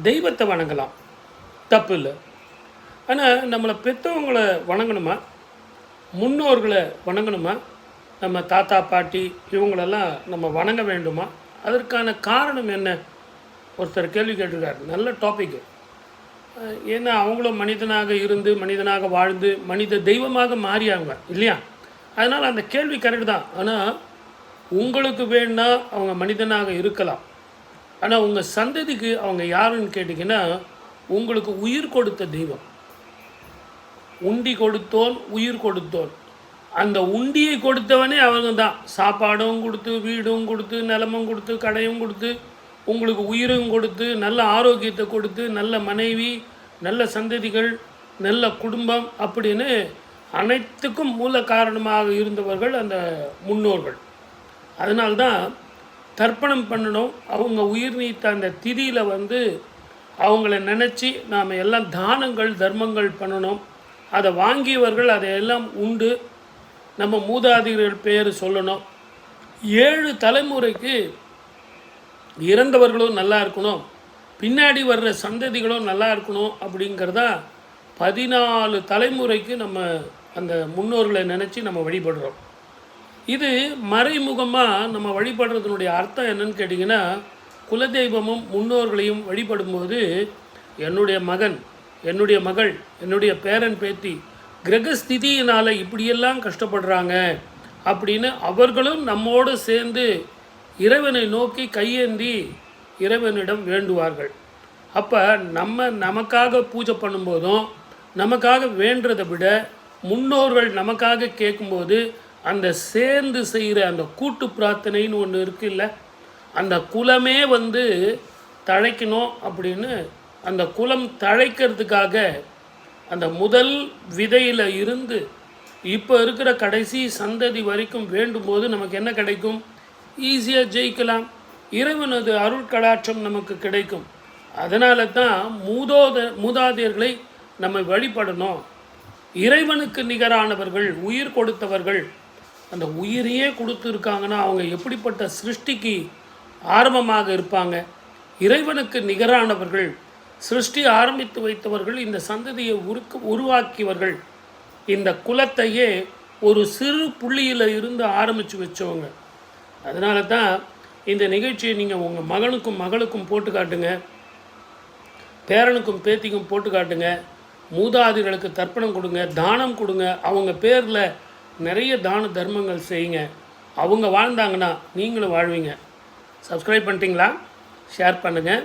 தெய்வத்தை வணங்கலாம், தப்பு இல்லை. ஆனால் நம்மளை பெற்றவங்களை வணங்கணுமா, முன்னோர்களை வணங்கணுமா, நம்ம தாத்தா பாட்டி இவங்களெல்லாம் நம்ம வணங்க வேண்டுமா? அதற்கான காரணம் என்ன? ஒருத்தர் கேள்வி கேட்டிருக்காரு. நல்ல டாப்பிக்கு. ஏன்னா அவங்களும் மனிதனாக இருந்து மனிதனாக வாழ்ந்து மனித தெய்வமாக மாறியாங்க இல்லையா? அதனால் அந்த கேள்வி கரெக்டு தான். ஆனால் உங்களுக்கு வேணுன்னா அவங்க மனிதனாக இருக்கலாம். ஆனால் உங்கள் சந்ததிக்கு அவங்க யாருன்னு கேட்டிங்கன்னா, உங்களுக்கு உயிர் கொடுத்த தெய்வம். உண்டி கொடுத்தோன் உயிர் கொடுத்தோன். அந்த உண்டியை கொடுத்தவனே அவங்க தான். சாப்பாடும் கொடுத்து, வீடும் கொடுத்து, நிலமும் கொடுத்து, கடையும் கொடுத்து, உங்களுக்கு உயிரும் கொடுத்து, நல்ல ஆரோக்கியத்தை கொடுத்து, நல்ல மனைவி, நல்ல சந்ததிகள், நல்ல குடும்பம் அப்படின்னு அனைத்துக்கும் மூல காரணமாக இருந்தவர்கள் அந்த முன்னோர்கள். அதனால்தான் தர்ப்பணம் பண்ணணும். அவங்க உயிர் நீத்த அந்த திதியில் அவங்கள நினச்சி நாம் எல்லாம் தானங்கள் தர்மங்கள் பண்ணணும். அதை வாங்கியவர்கள் அதையெல்லாம் உண்டு நம்ம மூதாதையர்கள் பேர் சொல்லணும். 7 தலைமுறைக்கு இறந்தவர்களும் நல்லா இருக்கணும், பின்னாடி வர்ற சந்ததிகளும் நல்லா இருக்கணும். அப்படிங்கிறதா 14 தலைமுறைக்கு நம்ம அந்த முன்னோர்களை நினச்சி நம்ம வழிபடுறோம். இது மறைமுகமாக நம்ம வழிபடுறதுனுடைய அர்த்தம் என்னன்னு கேட்டிங்கன்னா, குலதெய்வமும் முன்னோர்களையும் வழிபடும்போது என்னுடைய மகன், என்னுடைய மகள், என்னுடைய பேரன் பேத்தி கிரகஸ்திதியினால் இப்படியெல்லாம் கஷ்டப்படுறாங்க அப்படின்னு அவர்களும் நம்மோடு சேர்ந்து இறைவனை நோக்கி கையேந்தி இறைவனிடம் வேண்டுவார்கள். அப்போ நமக்காக பூஜை பண்ணும்போதும் நமக்காக வேண்டுறதை விட முன்னோர்கள் நமக்காக கேட்கும்போது அந்த சேர்ந்து செய்கிற அந்த கூட்டு பிரார்த்தனைன்னு ஒன்று இருக்குல்ல, அந்த குலமே தழைக்கணும் அப்படின்னு அந்த குலம் தழைக்கிறதுக்காக அந்த முதல் விதையில் இருந்து இப்போ இருக்கிற கடைசி சந்ததி வரைக்கும் வேண்டும்போது நமக்கு என்ன கிடைக்கும்? ஈஸியாக ஜெயிக்கலாம். இறைவனது அருட்கடாட்சம் நமக்கு கிடைக்கும். அதனால தான் மூதாதையர்களை நம்ம வழிபடணும். இறைவனுக்கு நிகரானவர்கள், உயிர் கொடுத்தவர்கள். அந்த உயிரையே கொடுத்துருக்காங்கன்னா அவங்க எப்படிப்பட்ட சிருஷ்டிக்கு ஆரம்பமாக இருப்பாங்க? இறைவனுக்கு நிகரானவர்கள், சிருஷ்டி ஆரம்பித்து வைத்தவர்கள், இந்த சந்ததியை உருவாக்கியவர்கள், இந்த குலத்தையே ஒரு சிறு புள்ளியில் இருந்து ஆரம்பித்து வச்சவங்க. அதனால தான் இந்த நிகழ்ச்சியை நீங்கள் உங்கள் மகனுக்கும் மகளுக்கும் போட்டு காட்டுங்க, பேரனுக்கும் பேத்திக்கும் போட்டு காட்டுங்க. மூதாதையர்களுக்கு தர்ப்பணம் கொடுங்க, தானம் கொடுங்க. அவங்க பேரில் நிறைய தான தர்மங்கள் செய்யுங்க. அவங்க வாழ்ந்தாங்கன்னா நீங்களும் வாழ்வீங்க. சப்ஸ்கிரைப் பண்ணிட்டீங்களா? ஷேர் பண்ணுங்கள்.